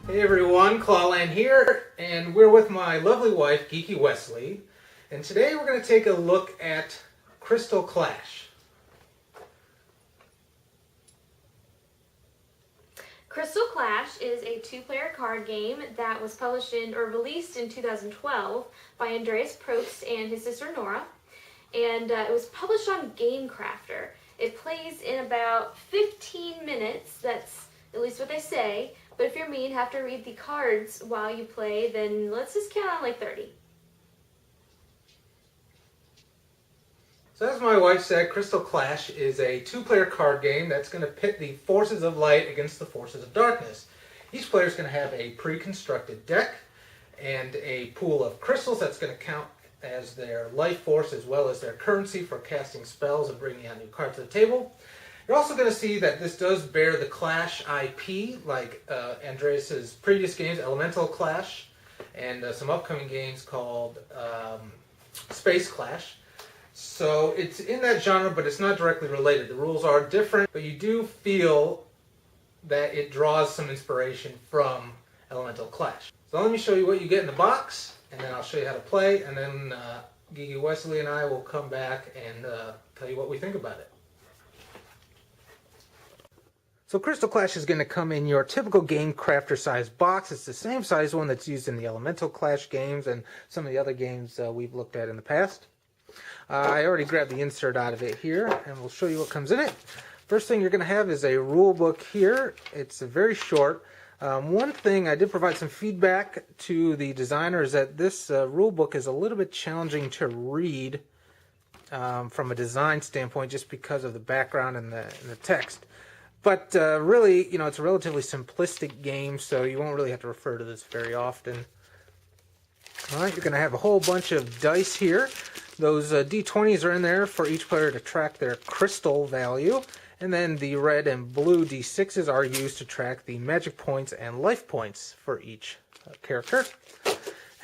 Hey everyone, Clawland here, and we're with my lovely wife, Geeky Wesley, and today we're going to take a look at Crystal Clash. Crystal Clash is a two-player card game that was published or released in 2012 by Andreas Probst and his sister Nora, and it was published on Game Crafter. It plays in about 15 minutes, that's at least what they say, but if you're me and have to read the cards while you play, then let's just count on like 30. So as my wife said, Crystal Clash is a two-player card game that's going to pit the forces of light against the forces of darkness. Each player is going to have a pre-constructed deck and a pool of crystals that's going to count as their life force as well as their currency for casting spells and bringing out new cards to the table. You're also going to see that this does bear the Clash IP, like Andreas' previous games, Elemental Clash, and some upcoming games called Space Clash. So it's in that genre, but it's not directly related. The rules are different, but you do feel that it draws some inspiration from Elemental Clash. So let me show you what you get in the box, and then I'll show you how to play, and then Geeky Wesley and I will come back and tell you what we think about it. So Crystal Clash is going to come in your typical Game Crafter size box. It's the same size one that's used in the Elemental Clash games and some of the other games we've looked at in the past. I already grabbed the insert out of it here, and we'll show you what comes in it. First thing you're going to have is a rule book here. It's very short. One thing, I did provide some feedback to the designer, is that this rule book is a little bit challenging to read from a design standpoint just because of the background and the text. But really, you know, it's a relatively simplistic game, so you won't really have to refer to this very often. All right, you're going to have a whole bunch of dice here. Those D20s are in there for each player to track their crystal value. And then the red and blue D6s are used to track the magic points and life points for each character.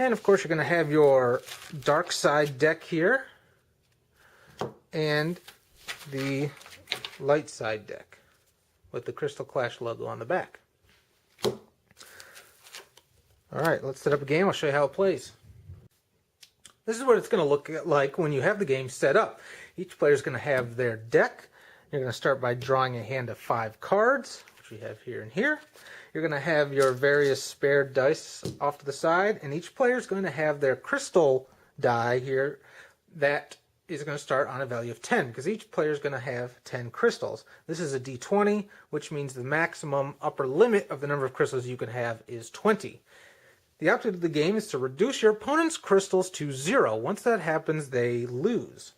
And of course, you're going to have your dark side deck here and the light side deck with the Crystal Clash logo on the back. Alright, let's set up a game. I'll show you how it plays. This is what it's going to look like when you have the game set up. Each player is going to have their deck. You're going to start by drawing a hand of 5 cards, which we have here and here. You're going to have your various spare dice off to the side, and each player is going to have their crystal die here that is going to start on a value of 10, because each player is going to have 10 crystals. This is a D20, which means the maximum upper limit of the number of crystals you can have is 20. The object of the game is to reduce your opponent's crystals to 0. Once that happens, they lose.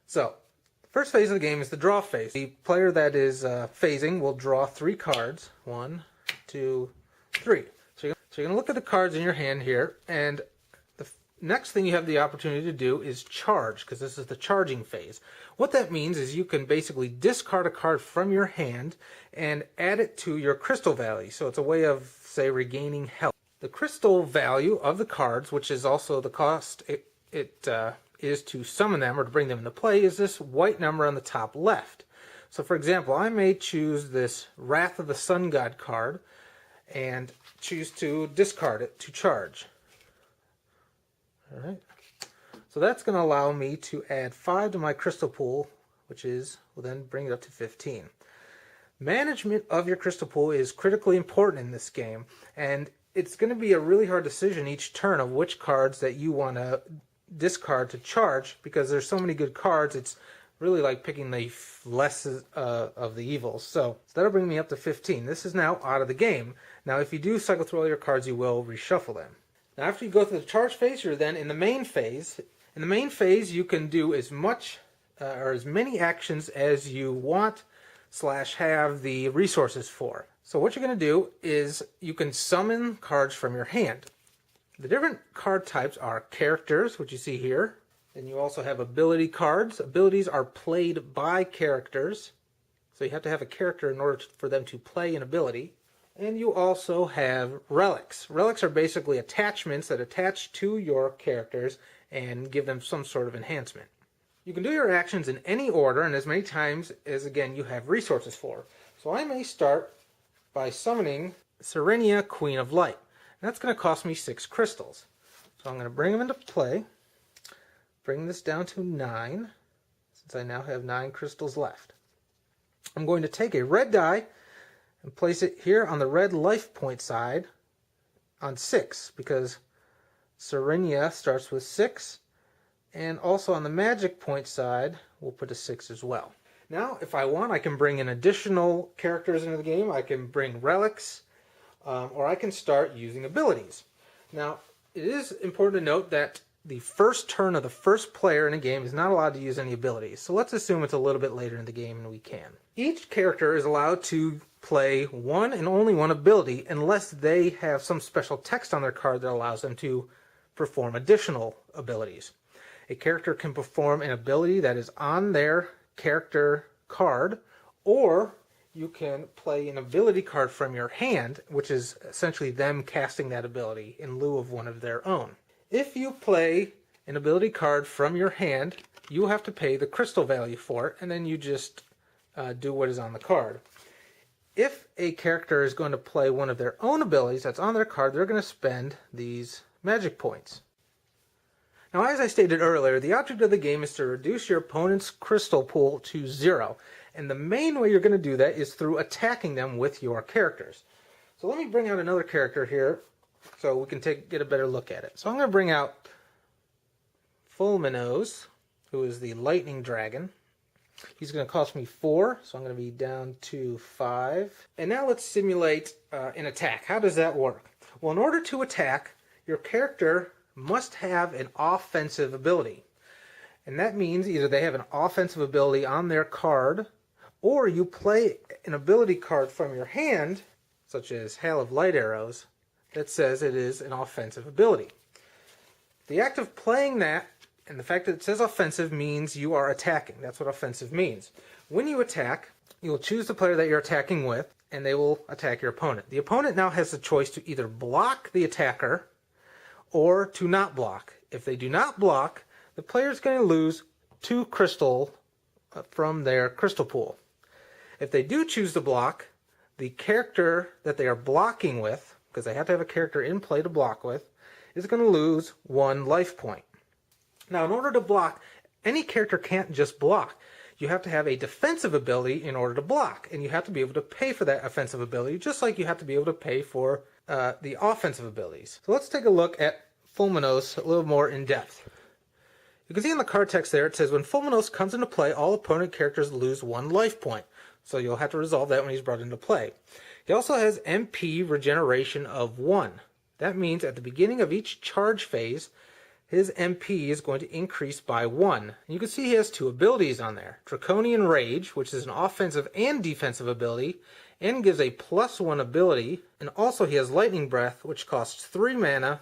So, the first phase of the game is the draw phase. The player that is phasing will draw 3 cards. 1, 2, 3. So you're going to look at the cards in your hand here, and next thing you have the opportunity to do is charge, because this is the charging phase. What that means is you can basically discard a card from your hand and add it to your crystal value. So it's a way of, say, regaining health. The crystal value of the cards, which is also the cost it is to summon them or to bring them into play, is this white number on the top left. So for example, I may choose this Wrath of the Sun God card and choose to discard it to charge. Alright, so that's going to allow me to add 5 to my crystal pool, which will then bring it up to 15. Management of your crystal pool is critically important in this game, and it's going to be a really hard decision each turn of which cards that you want to discard to charge, because there's so many good cards, it's really like picking the less of the evils. So that'll bring me up to 15. This is now out of the game. Now if you do cycle through all your cards, you will reshuffle them. Now after you go through the charge phase, you're then in the main phase. In the main phase, you can do as much or as many actions as you want / have the resources for. So what you're going to do is you can summon cards from your hand. The different card types are characters, which you see here. Then you also have ability cards. Abilities are played by characters. So you have to have a character in order for them to play an ability. And you also have relics. Relics are basically attachments that attach to your characters and give them some sort of enhancement. You can do your actions in any order and as many times as, again, you have resources for. So I may start by summoning Serenia, Queen of Light. And that's going to cost me 6 crystals. So I'm going to bring them into play. Bring this down to 9, since I now have 9 crystals left. I'm going to take a red die and place it here on the red life point side on 6, because Serenia starts with 6, and also on the magic point side we'll put a 6 as well. Now if I want, I can bring in additional characters into the game. I can bring relics, or I can start using abilities. Now it is important to note that the first turn of the first player in a game is not allowed to use any abilities. So let's assume it's a little bit later in the game and we can. Each character is allowed to play one and only one ability unless they have some special text on their card that allows them to perform additional abilities. A character can perform an ability that is on their character card, or you can play an ability card from your hand, which is essentially them casting that ability in lieu of one of their own. If you play an ability card from your hand, you have to pay the crystal value for it, and then you just do what is on the card. If a character is going to play one of their own abilities that's on their card, they're going to spend these magic points. Now, as I stated earlier, the object of the game is to reduce your opponent's crystal pool to 0. And the main way you're going to do that is through attacking them with your characters. So let me bring out another character here so we can get a better look at it. So I'm going to bring out Fulminos, who is the lightning dragon. He's going to cost me 4, so I'm going to be down to 5. And now let's simulate an attack. How does that work? Well, in order to attack, your character must have an offensive ability. And that means either they have an offensive ability on their card, or you play an ability card from your hand, such as Hail of Light Arrows, that says it is an offensive ability. The act of playing that, and the fact that it says offensive, means you are attacking. That's what offensive means. When you attack, you will choose the player that you're attacking with, and they will attack your opponent. The opponent now has the choice to either block the attacker or to not block. If they do not block, the player is going to lose 2 crystal from their crystal pool. If they do choose to block, the character that they are blocking with, because they have to have a character in play to block with, is going to lose 1 life point. Now, in order to block, any character can't just block. You have to have a defensive ability in order to block, and you have to be able to pay for that offensive ability, just like you have to be able to pay for the offensive abilities. So let's take a look at Fulminos a little more in depth. You can see in the card text there, it says, when Fulminos comes into play, all opponent characters lose 1 life point. So you'll have to resolve that when he's brought into play. He also has MP regeneration of 1. That means at the beginning of each charge phase, his MP is going to increase by 1. And you can see he has 2 abilities on there. Draconian Rage, which is an offensive and defensive ability, and gives a +1 ability. And also he has Lightning Breath, which costs 3 mana,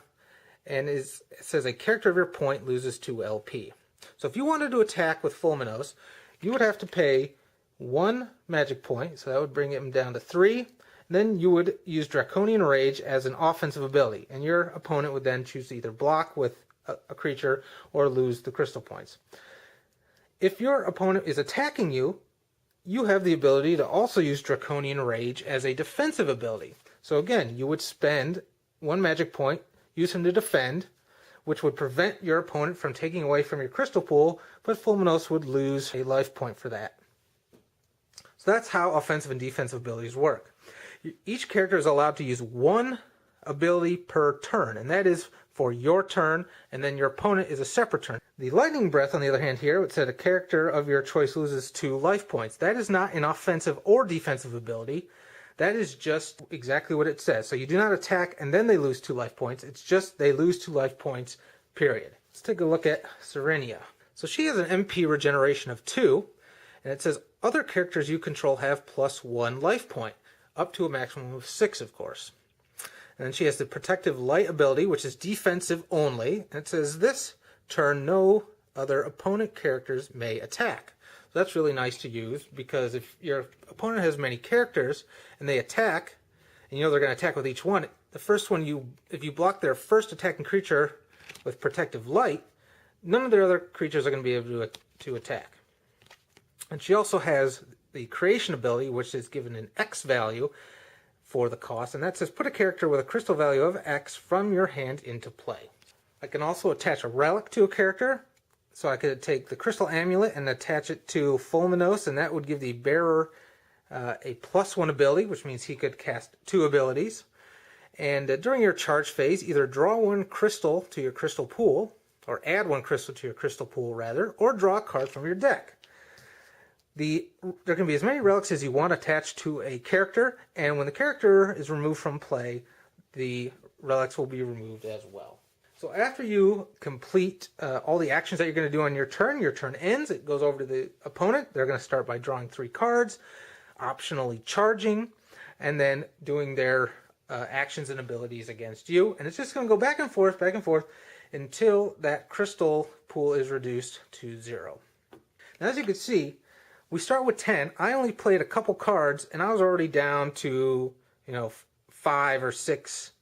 and it says a character of your point loses 2 LP. So if you wanted to attack with Fulminos, you would have to pay 1 magic point, so that would bring him down to 3. Then you would use Draconian Rage as an offensive ability, and your opponent would then choose to either block with a creature or lose the crystal points. If your opponent is attacking you, you have the ability to also use Draconian Rage as a defensive ability. So again, you would spend 1 magic point, use him to defend, which would prevent your opponent from taking away from your crystal pool, but Fulminos would lose a life point for that. So that's how offensive and defensive abilities work. Each character is allowed to use 1 ability per turn, and that is for your turn, and then your opponent is a separate turn. The Lightning Breath, on the other hand here, it said a character of your choice loses 2 life points. That is not an offensive or defensive ability. That is just exactly what it says. So you do not attack and then they lose 2 life points. It's just they lose 2 life points, period. Let's take a look at Serenia. So she has an MP regeneration of 2, and it says other characters you control have +1 life point, up to a maximum of 6, of course. And then she has the Protective Light ability, which is defensive only. And it says this turn no other opponent characters may attack. So that's really nice to use, because if your opponent has many characters and they attack, and you know they're going to attack with each one, the first one, if you block their first attacking creature with Protective Light, none of their other creatures are going to be able to attack. And she also has the Creation ability, which is given an X value for the cost, and that says put a character with a crystal value of X from your hand into play. I can also attach a relic to a character, so I could take the crystal amulet and attach it to Fulminos, and that would give the bearer a +1 ability, which means he could cast 2 abilities. And during your charge phase, either draw 1 crystal to your crystal pool, or add 1 crystal to your crystal pool rather, or draw a card from your deck. There can be as many relics as you want attached to a character, and when the character is removed from play, the relics will be removed as well. So after you complete all the actions that you're going to do on your turn ends. It goes over to the opponent. They're going to start by drawing 3 cards, optionally charging, and then doing their actions and abilities against you. And it's just going to go back and forth, until that crystal pool is reduced to 0. Now, as you can see, we start with 10. I only played a couple cards, and I was already down to 5 or 6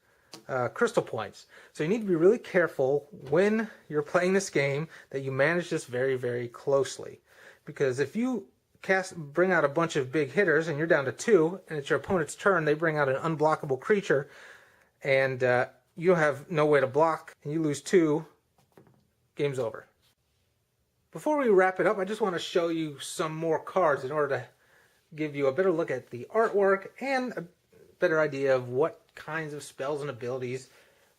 crystal points. So you need to be really careful when you're playing this game that you manage this very, very closely. Because if you bring out a bunch of big hitters and you're down to 2, and it's your opponent's turn, they bring out an unblockable creature, and you have no way to block, and you lose 2, game's over. Before we wrap it up, I just want to show you some more cards in order to give you a better look at the artwork and a better idea of what kinds of spells and abilities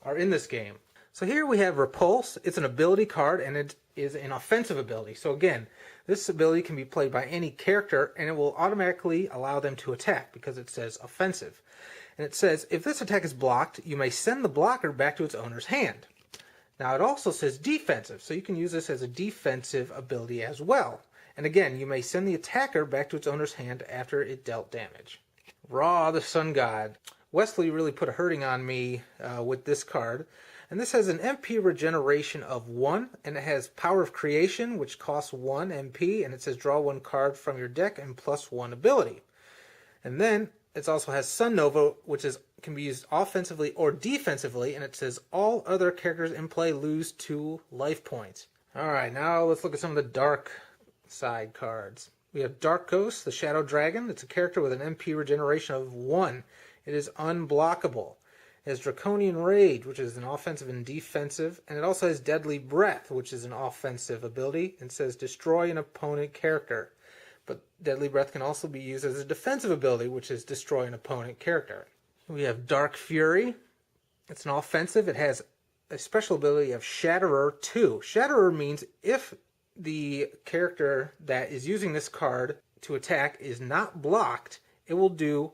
are in this game. So here we have Repulse. It's an ability card, and it is an offensive ability. So again, this ability can be played by any character, and it will automatically allow them to attack because it says offensive. And it says, if this attack is blocked, you may send the blocker back to its owner's hand. Now it also says defensive, so you can use this as a defensive ability as well. And again, you may send the attacker back to its owner's hand after it dealt damage. Ra, the Sun God. Wesley really put a hurting on me with this card. And this has an MP regeneration of 1, and it has Power of Creation, which costs 1 MP, and it says draw 1 card from your deck and +1 ability. And then it also has Sun Nova, which can be used offensively or defensively, and it says all other characters in play lose 2 life points. Alright, now let's look at some of the dark side cards. We have Dark Ghost, the Shadow Dragon. It's a character with an MP regeneration of 1. It is unblockable. It has Draconian Rage, which is an offensive and defensive, and it also has Deadly Breath, which is an offensive ability, and says destroy an opponent character. But Deadly Breath can also be used as a defensive ability, which is destroy an opponent character. We have Dark Fury. It's an offensive. It has a special ability of Shatterer 2. Shatterer means if the character that is using this card to attack is not blocked, it will do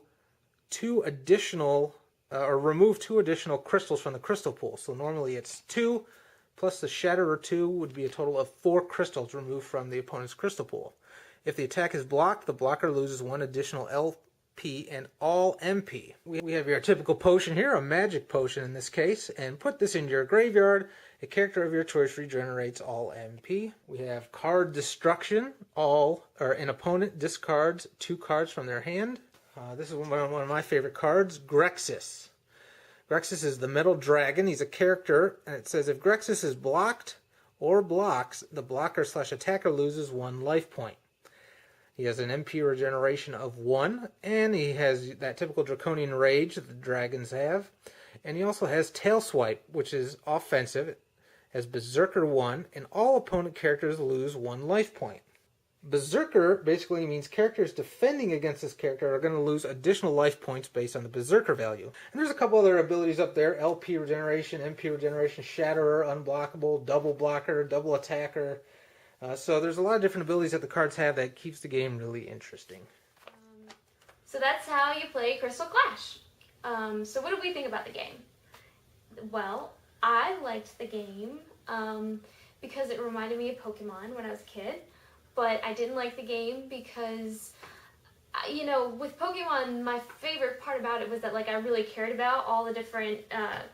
2 additional or remove 2 additional crystals from the crystal pool. So normally it's 2 plus the Shatterer 2 would be a total of 4 crystals removed from the opponent's crystal pool. If the attack is blocked, the blocker loses 1 additional LP and all MP. We have your typical potion here, a magic potion in this case, and put this in your graveyard. A character of your choice regenerates all MP. We have Card Destruction. An opponent discards 2 cards from their hand. This is one of my favorite cards, Grexis. Grexis is the Metal Dragon. He's a character, and it says if Grexis is blocked or blocks, the blocker/attacker loses 1 life point. He has an MP regeneration of 1, and he has that typical Draconian Rage that the dragons have. And he also has Tail Swipe, which is offensive. It has Berserker 1, and all opponent characters lose 1 life point. Berserker basically means characters defending against this character are going to lose additional life points based on the Berserker value. And there's a couple other abilities up there. LP regeneration, MP regeneration, Shatterer, unblockable, double blocker, double attacker. So there's a lot of different abilities that the cards have that keeps the game really interesting. So that's how you play Crystal Clash. So what did we think about the game? Well, I liked the game because it reminded me of Pokemon when I was a kid. But I didn't like the game because, with Pokemon, my favorite part about it was that, I really cared about all the different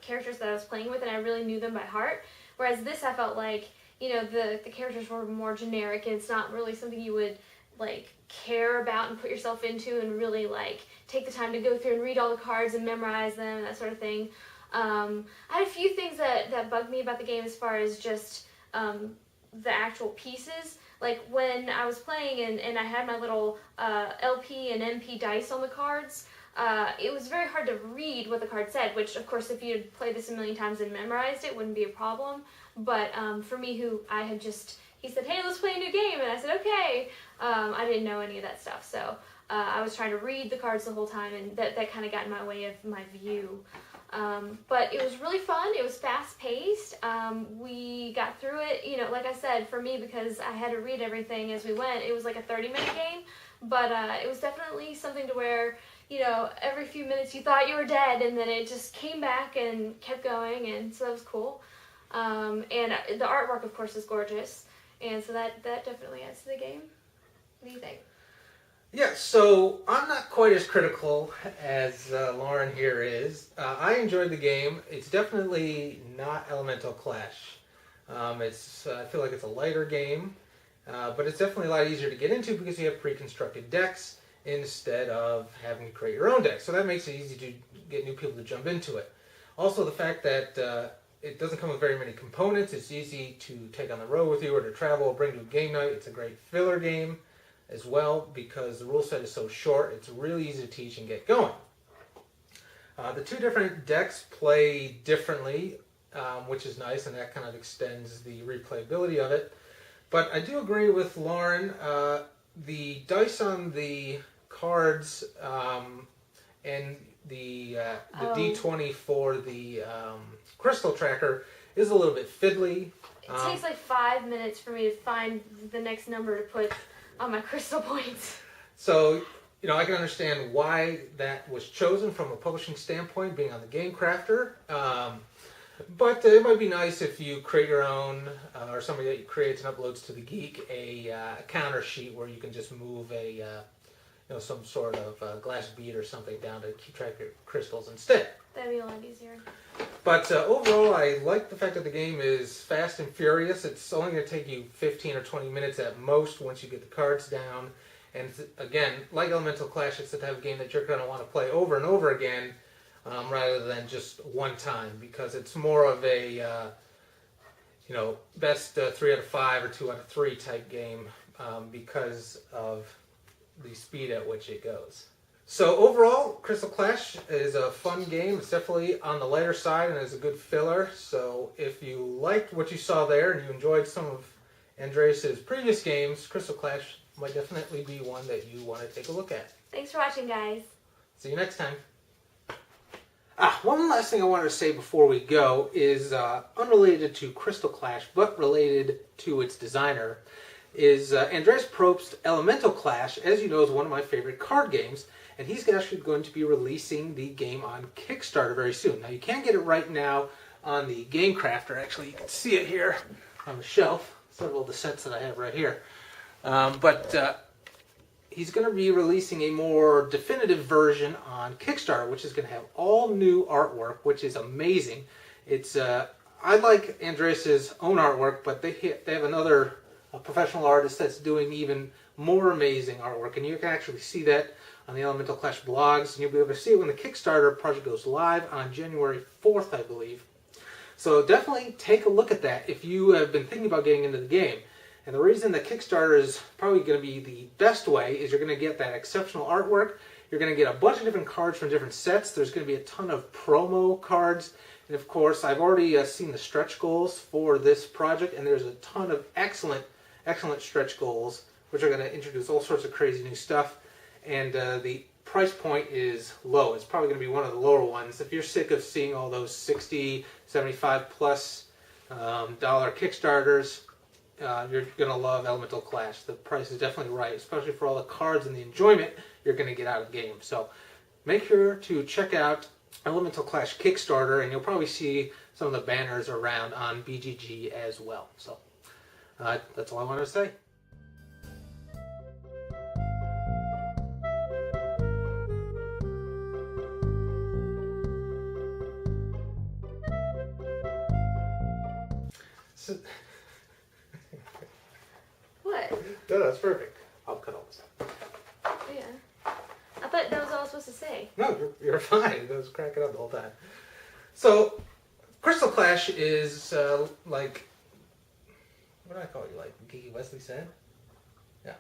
characters that I was playing with, and I really knew them by heart. Whereas this, I felt like, the characters were more generic, and it's not really something you would, care about and put yourself into and really, take the time to go through and read all the cards and memorize them and that sort of thing. I had a few things that bugged me about the game as far as just the actual pieces. Like when I was playing and I had my little LP and MP dice on the cards, it was very hard to read what the card said, which of course if you had played this a million times and memorized it wouldn't be a problem. But for me, he said, hey, let's play a new game, and I said, okay. I didn't know any of that stuff, so I was trying to read the cards the whole time, and that kind of got in my way of my view. But it was really fun. It was fast-paced. We got through it, like I said, for me, because I had to read everything as we went, it was like a 30-minute game, but it was definitely something to where, every few minutes you thought you were dead, and then it just came back and kept going, and so that was cool. And the artwork, of course, is gorgeous, and so that definitely adds to the game. What do you think? Yeah, so I'm not quite as critical as Lauren here is. I enjoyed the game. It's definitely not Elemental Clash. I feel like it's a lighter game, but it's definitely a lot easier to get into because you have pre-constructed decks instead of having to create your own deck. So that makes it easy to get new people to jump into it. Also, the fact that it doesn't come with very many components. It's easy to take on the road with you or to travel or bring to a game night. It's a great filler game as well because the rule set is so short. It's really easy to teach and get going. The two different decks play differently, which is nice, and that kind of extends the replayability of it. But I do agree with Lauren. The dice on the cards and the D20 for the crystal tracker is a little bit fiddly. It takes like 5 minutes for me to find the next number to put on my crystal points. So, I can understand why that was chosen from a publishing standpoint, being on the Game Crafter. But it might be nice if you create your own, or somebody that creates and uploads to the Geek, a counter sheet where you can just move some sort of glass bead or something down to keep track of your crystals instead. That'd be a lot easier. But overall, I like the fact that the game is fast and furious. It's only going to take you 15 or 20 minutes at most once you get the cards down. And again, like Elemental Clash, it's the type of game that you're going to want to play over and over again rather than just one time, because it's more of a best 3 out of 5 or 2 out of 3 type game because of the speed at which it goes. So overall, Crystal Clash is a fun game. It's definitely on the lighter side and is a good filler. So if you liked what you saw there and you enjoyed some of Andreas' previous games, Crystal Clash might definitely be one that you want to take a look at. Thanks for watching, guys. See you next time. One last thing I wanted to say before we go is unrelated to Crystal Clash, but related to its designer, is Andreas Probst's Elemental Clash, as you know, is one of my favorite card games, and he's actually going to be releasing the game on Kickstarter very soon. Now, you can't get it right now on the Game Crafter. Actually, you can see it here on the shelf, several of the sets that I have right here. But he's going to be releasing a more definitive version on Kickstarter, which is going to have all new artwork, which is amazing. It's I like Andreas' own artwork, but they have another professional artist that's doing even more amazing artwork, and you can actually see that on the Elemental Clash blogs, and you'll be able to see it when the Kickstarter project goes live on January 4th, I believe. So definitely take a look at that if you have been thinking about getting into the game. And the reason that Kickstarter is probably going to be the best way is you're going to get that exceptional artwork. You're going to get a bunch of different cards from different sets. There's going to be a ton of promo cards. And of course, I've already seen the stretch goals for this project, and there's a ton of excellent stretch goals, which are going to introduce all sorts of crazy new stuff. And the price point is low. It's probably going to be one of the lower ones. If you're sick of seeing all those $60, $75 plus dollar Kickstarters, you're going to love Elemental Clash. The price is definitely right, especially for all the cards and the enjoyment you're going to get out of the game. So make sure to check out Elemental Clash Kickstarter, and you'll probably see some of the banners around on BGG as well. So that's all I wanted to say. So, What? no, that's perfect. I'll cut all this out. Yeah. I thought that was all I was supposed to say. No, you're fine. I was cracking up the whole time. So, Crystal Clash is like, what do I call you? Like Geeky Wesley said? Yeah.